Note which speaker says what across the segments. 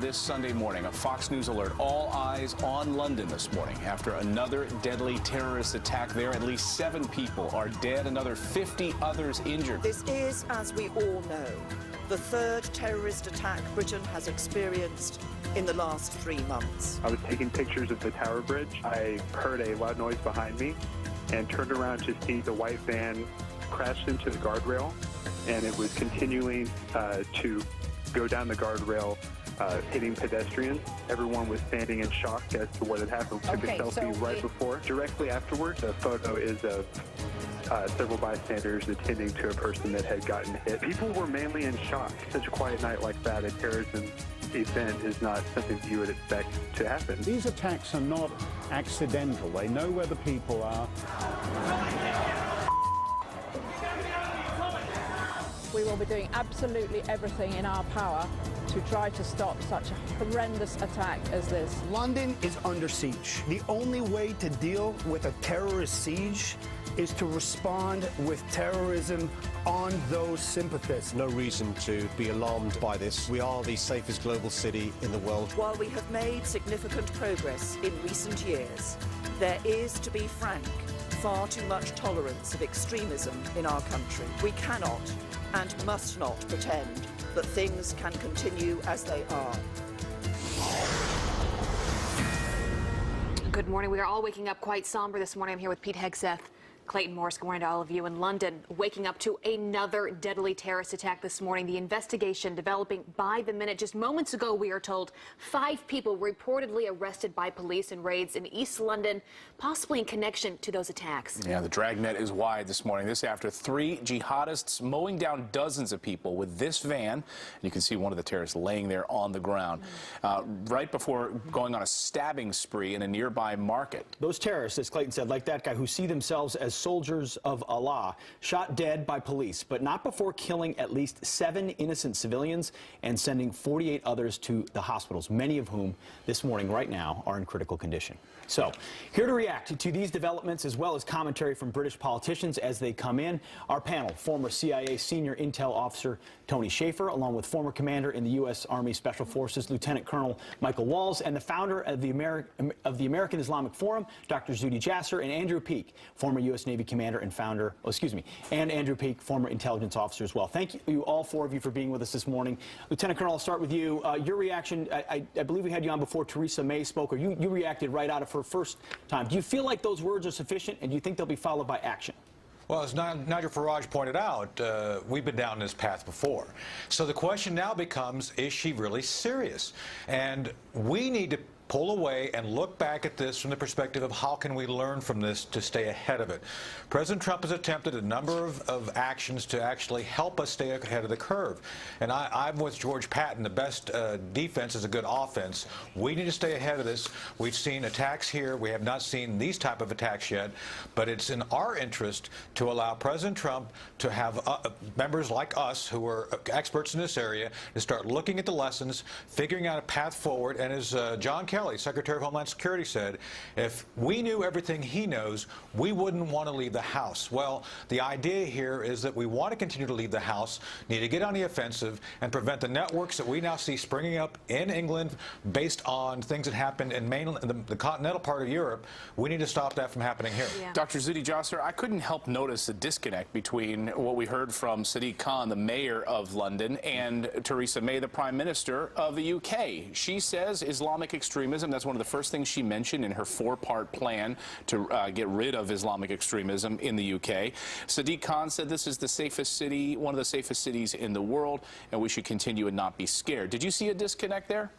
Speaker 1: this Sunday morning. A Fox News alert. All eyes on London this morning after another deadly terrorist attack there. At least 7 people are dead, another 50 others injured.
Speaker 2: This is, as we all know, the 3rd terrorist attack Britain has experienced in the last 3 months.
Speaker 3: I was taking pictures of the Tower Bridge. I heard a loud noise behind me and turned around to see the white van crash into the guardrail, and it was continuing to go down the guardrail, hitting pedestrians. Everyone was standing in shock as to what had happened. Took a selfie right before. Directly afterwards, the photo is of several bystanders attending to a person that had gotten hit. People were mainly in shock. Such a quiet night like that, a terrorism event is not something you would expect to happen.
Speaker 4: These attacks are not accidental. They know where the people are.
Speaker 5: We will be doing absolutely everything in our power to try to stop such a horrendous attack as this.
Speaker 6: London is under siege. The only way to deal with a terrorist siege is to respond with terrorism on those sympathists.
Speaker 7: No reason to be alarmed by this. We are the safest global city in the world.
Speaker 2: While we have made significant progress in recent years, there is, to be frank, far too much tolerance of extremism in our country. We cannot and must not pretend that things can continue as they are.
Speaker 8: Good morning. We are all waking up quite somber this morning. I'm here with Pete Hegseth. Clayton Morris, good morning to all of you in London. Waking up to another deadly terrorist attack this morning. The investigation developing by the minute. Just moments ago, we are told 5 people reportedly arrested by police in raids in East London, possibly in connection to those attacks.
Speaker 1: Yeah, the dragnet is wide this morning. This after 3 jihadists mowing down dozens of people with this van. And you can see one of the terrorists laying there on the ground right before going on a stabbing spree in a nearby market.
Speaker 9: Those terrorists, as Clayton said, like that guy, who see themselves as soldiers of Allah, shot dead by police, but not before killing at least 7 innocent civilians and sending 48 others to the hospitals, many of whom this morning, right now, are in critical condition. So, here to react to these developments, as well as commentary from British politicians as they come in, our panel, former CIA senior intel officer Tony Shaffer, along with former commander in the U.S. Army Special Forces, Lieutenant Colonel Michael Walls, and the founder of the American Islamic Forum, Dr. Zuhdi Jasser, and Andrew Peek, former U.S. Navy commander and founder, and Andrew Peek, former intelligence officer as well. Thank you, all 4 of you, for being with us this morning. Lieutenant Colonel, I'll start with you. Your reaction, I believe we had you on before Theresa May spoke, or you reacted right out of her first time. Do you feel like those words are sufficient, and do you think they'll be followed by action?
Speaker 10: Well, as Nigel Farage pointed out, we've been down this path before. So the question now becomes, is she really serious? And we need to pull away and look back at this from the perspective of how can we learn from this to stay ahead of it. President Trump has attempted a number of actions to actually help us stay ahead of the curve. And I'm with George Patton. The best defense is a good offense. We need to stay ahead of this. We've seen attacks here. We have not seen these type of attacks yet. But it's in our interest to allow President Trump to have members like us who are experts in this area to start looking at the lessons, figuring out a path forward. And as John Kelly, Secretary of Homeland Security, said, if we knew everything he knows, we wouldn't want to leave the House. Well, the idea here is that we want to continue to leave the House, need to get on the offensive, and prevent the networks that we now see springing up in England based on things that happened in the continental part of Europe. We need to stop that from happening here.
Speaker 1: Yeah. Dr. Zuhdi Jasser, I couldn't help notice a disconnect between what we heard from Sadiq Khan, the mayor of London, and Theresa May, the Prime Minister of the UK. She says Islamic extremism, that's one of the first things she mentioned in her 4-part plan to get rid of Islamic extremism in the UK. Sadiq Khan said this is the safest city, one of the safest cities in the world, and we should continue and not be scared. Did you see a disconnect there?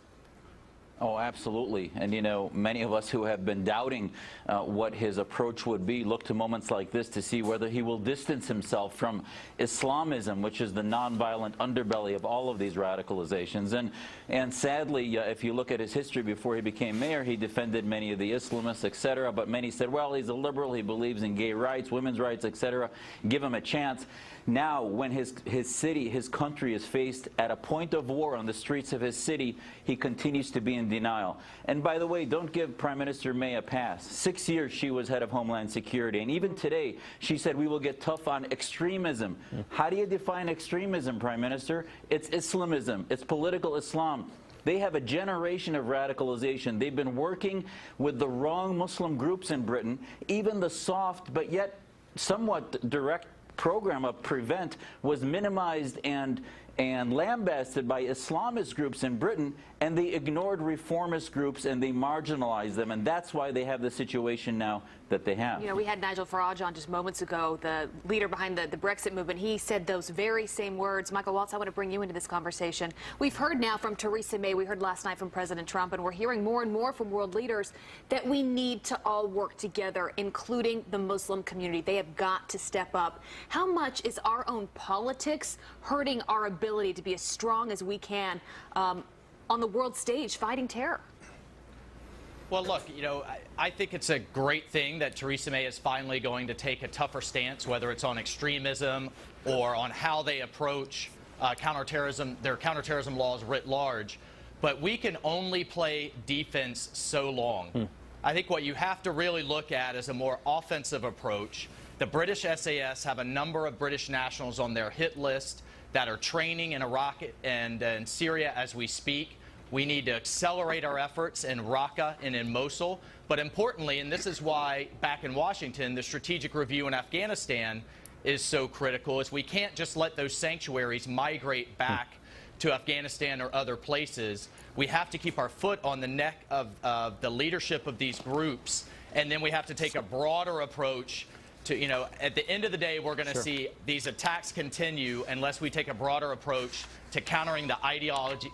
Speaker 11: Oh, absolutely. And, you know, many of us who have been doubting what his approach would be look to moments like this to see whether he will distance himself from Islamism, which is the nonviolent underbelly of all of these radicalizations. And sadly, if you look at his history before he became mayor, he defended many of the Islamists, etc. But many said, well, he's a liberal, he believes in gay rights, women's rights, etc. Give him a chance. Now, when his city, his country is faced at a point of war on the streets of his city, he continues to be in denial. And by the way, don't give Prime Minister May a pass. 6 years she was head of Homeland Security, and even today she said we will get tough on extremism. How do you define extremism, Prime Minister? It's Islamism. It's political Islam. They have a generation of radicalization. They've been working with the wrong Muslim groups in Britain. Even the soft but yet somewhat direct program of Prevent was minimized and lambasted by Islamist groups in Britain, and they ignored reformist groups and they marginalized them, and that's why they have the situation now that they have.
Speaker 8: You know, we had Nigel Farage on just moments ago, the leader behind the Brexit movement. He said those very same words. Michael Waltz, I want to bring you into this conversation. We've heard now from Theresa May, we heard last night from President Trump, and we're hearing more and more from world leaders that we need to all work together, including the Muslim community. They have got to step up. How much is our own politics hurting our ability to be as strong as we can on the world stage fighting terror?
Speaker 12: Well, look, you know, I think it's a great thing that Theresa May is finally going to take a tougher stance, whether it's on extremism or on how they approach counterterrorism, their counterterrorism laws writ large. But we can only play defense so long. I think what you have to really look at is a more offensive approach. The British SAS have a number of British nationals on their hit list that are training in Iraq and in Syria as we speak. We need to accelerate our efforts in Raqqa and in Mosul. But importantly, and this is why back in Washington, the strategic review in Afghanistan is so critical, is we can't just let those sanctuaries migrate back to Afghanistan or other places. We have to keep our foot on the neck of the leadership of these groups, and then we have to take a broader approach to, you know, at the end of the day, we're going to see these attacks continue unless we take a broader approach to countering the ideology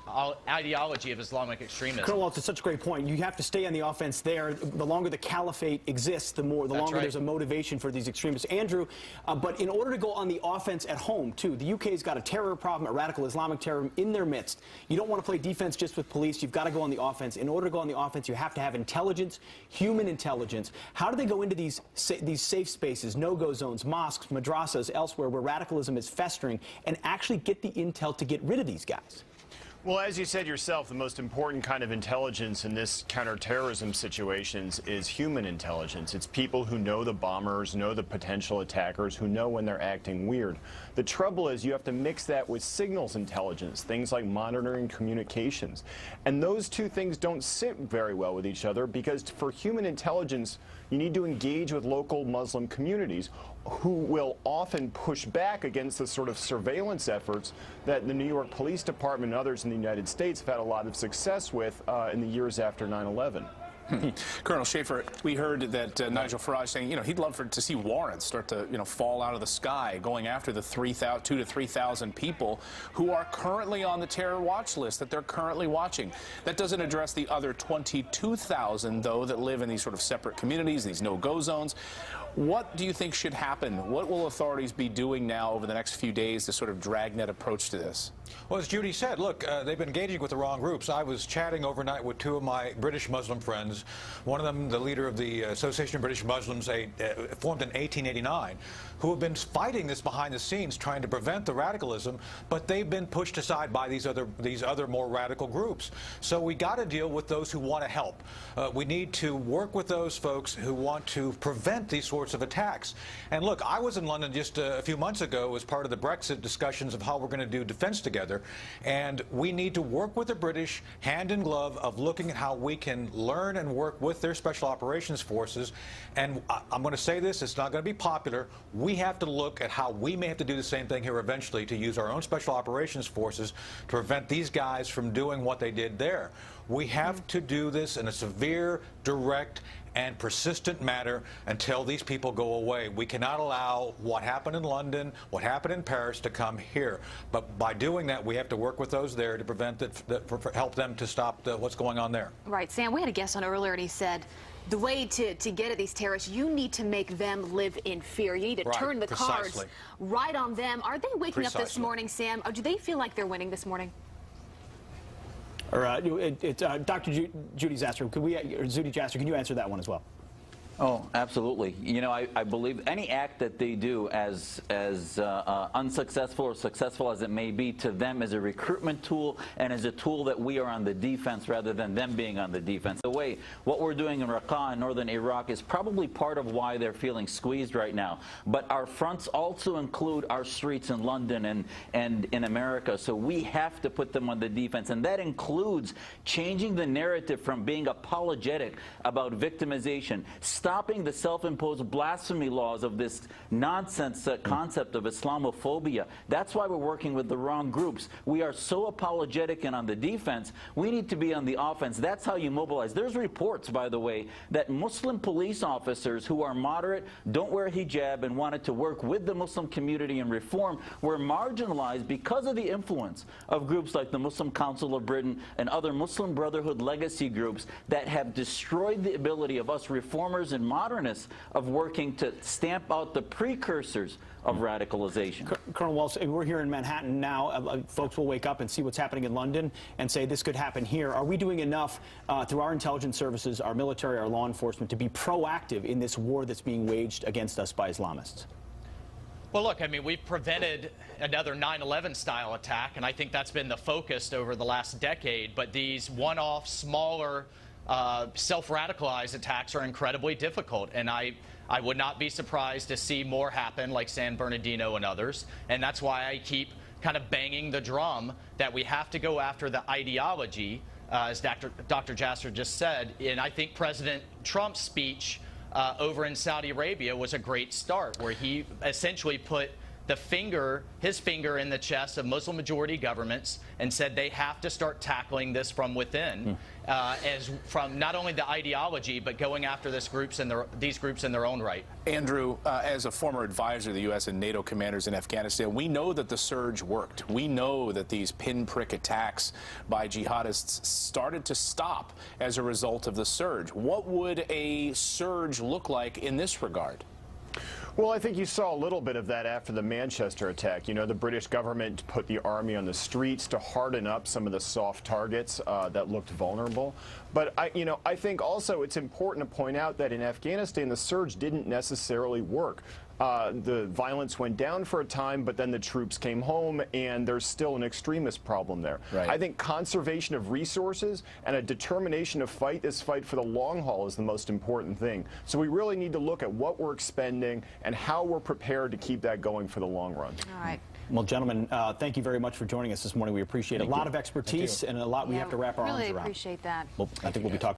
Speaker 12: of Islamic extremism.
Speaker 9: Colonel Waltz, it's such a great point. You have to stay on the offense there. The longer the caliphate exists, the longer there's a motivation for these extremists. Andrew, but in order to go on the offense at home, too, the UK's got a terror problem, a radical Islamic terror in their midst. You don't want to play defense just with police. You've got to go on the offense. In order to go on the offense, you have to have intelligence, human intelligence. How do they go into these safe spaces, no-go zones, mosques, madrasas, elsewhere, where radicalism is festering, and actually get the intel to get rid of these guys?
Speaker 13: Well, as you said yourself, the most important kind of intelligence in this counterterrorism situations is human intelligence. It's people who know the bombers, know the potential attackers, who know when they're acting weird. The trouble is you have to mix that with signals intelligence, things like monitoring communications. And those two things don't sit very well with each other, because for human intelligence, you need to engage with local Muslim communities who will often push back against the sort of surveillance efforts that the New York Police Department and others in the United States have had a lot of success with in the years after 9/11.
Speaker 1: Colonel Schaefer, we heard that Nigel Farage saying, you know, he'd love to see warrants start to, you know, fall out of the sky, going after the 2,000 to 3,000 people who are currently on the terror watch list that they're currently watching. That doesn't address the other 22,000, though, that live in these sort of separate communities, these no-go zones. What do you think should happen? What will authorities be doing now over the next few days to sort of drag that approach to this?
Speaker 10: Well, as Judy said, look, they've been engaging with the wrong groups. I was chatting overnight with two of my British Muslim friends. One of them, the leader of the Association of British Muslims, formed in 1889, who have been fighting this behind the scenes, trying to prevent the radicalism, but they've been pushed aside by these other more radical groups. So we got to deal with those who want to help. We need to work with those folks who want to prevent these sorts of attacks. And look, I was in London just a few months ago as part of the Brexit discussions of how we're going to do defense together. And we need to work with the British hand in glove of looking at how we can learn and work with their special operations forces. And I'm going to say this, it's not going to be popular. We have to look at how we may have to do the same thing here eventually, to use our own special operations forces to prevent these guys from doing what they did there. We have to do this in a severe, direct, and persistent manner until these people go away. We cannot allow what happened in London, what happened in Paris to come here. But by doing that, we have to work with those there to prevent help them to stop what's going on there.
Speaker 8: Right, Sam, we had a guest on earlier, and he said the way to get at these terrorists, you need to make them live in fear. You need to turn the cards right on them. Are they waking up this morning, Sam? Or do they feel like they're winning this morning?
Speaker 9: Or Dr. Judy Jasser, or Judy Jasser, can you answer that one as well?
Speaker 11: Oh, absolutely. You know, I believe any act that they do, as unsuccessful or successful as it may be, to them is a recruitment tool and is a tool that we are on the defense rather than them being on the defense. The way what we're doing in Raqqa and northern Iraq is probably part of why they're feeling squeezed right now. But our fronts also include our streets in London and in America. So we have to put them on the defense. And that includes changing the narrative from being apologetic about victimization, stopping the self-imposed blasphemy laws of this nonsense concept of Islamophobia. That's why we're working with the wrong groups. We are so apologetic and on the defense. We need to be on the offense. That's how you mobilize. There's reports, by the way, that Muslim police officers who are moderate, don't wear hijab, and wanted to work with the Muslim community and reform were marginalized because of the influence of groups like the Muslim Council of Britain and other Muslim Brotherhood legacy groups that have destroyed the ability of us reformers and modernists of working to stamp out the precursors of radicalization.
Speaker 9: Colonel Wells, we're here in Manhattan now. Folks will wake up and see what's happening in London and say this could happen here. Are we doing enough through our intelligence services, our military, our law enforcement to be proactive in this war that's being waged against us by Islamists?
Speaker 12: Well, look, I mean, we've prevented another 9/11 style attack, and I think that's been the focus over the last decade. But these one-off, smaller, self-radicalized attacks are incredibly difficult, and I would not be surprised to see more happen like San Bernardino and others, and that's why I keep kind of banging the drum that we have to go after the ideology, as Dr. Jasser just said. And I think President Trump's speech over in Saudi Arabia was a great start, where he essentially put his finger in the chest of Muslim-majority governments and said they have to start tackling this from within, as from not only the ideology, but going after these groups in their own right.
Speaker 1: Andrew, as a former advisor to the U.S. and NATO commanders in Afghanistan, we know that the surge worked. We know that these pinprick attacks by jihadists started to stop as a result of the surge. What would a surge look like in this regard?
Speaker 13: Well, I think you saw a little bit of that after the Manchester attack. You know, the British government put the army on the streets to harden up some of the soft targets that looked vulnerable. But I think also it's important to point out that in Afghanistan, the surge didn't necessarily work. The violence went down for a time, but then the troops came home, and there's still an extremist problem there.
Speaker 1: Right.
Speaker 13: I think conservation of resources and a determination to fight this fight for the long haul is the most important thing. So we really need to look at what we're expending and how we're prepared to keep that going for the long run.
Speaker 8: All right.
Speaker 9: Well, gentlemen, thank you very much for joining us this morning. We appreciate a lot of expertise and a lot we have to wrap our arms around.
Speaker 8: Really appreciate that.
Speaker 9: Well, I think we'll be talking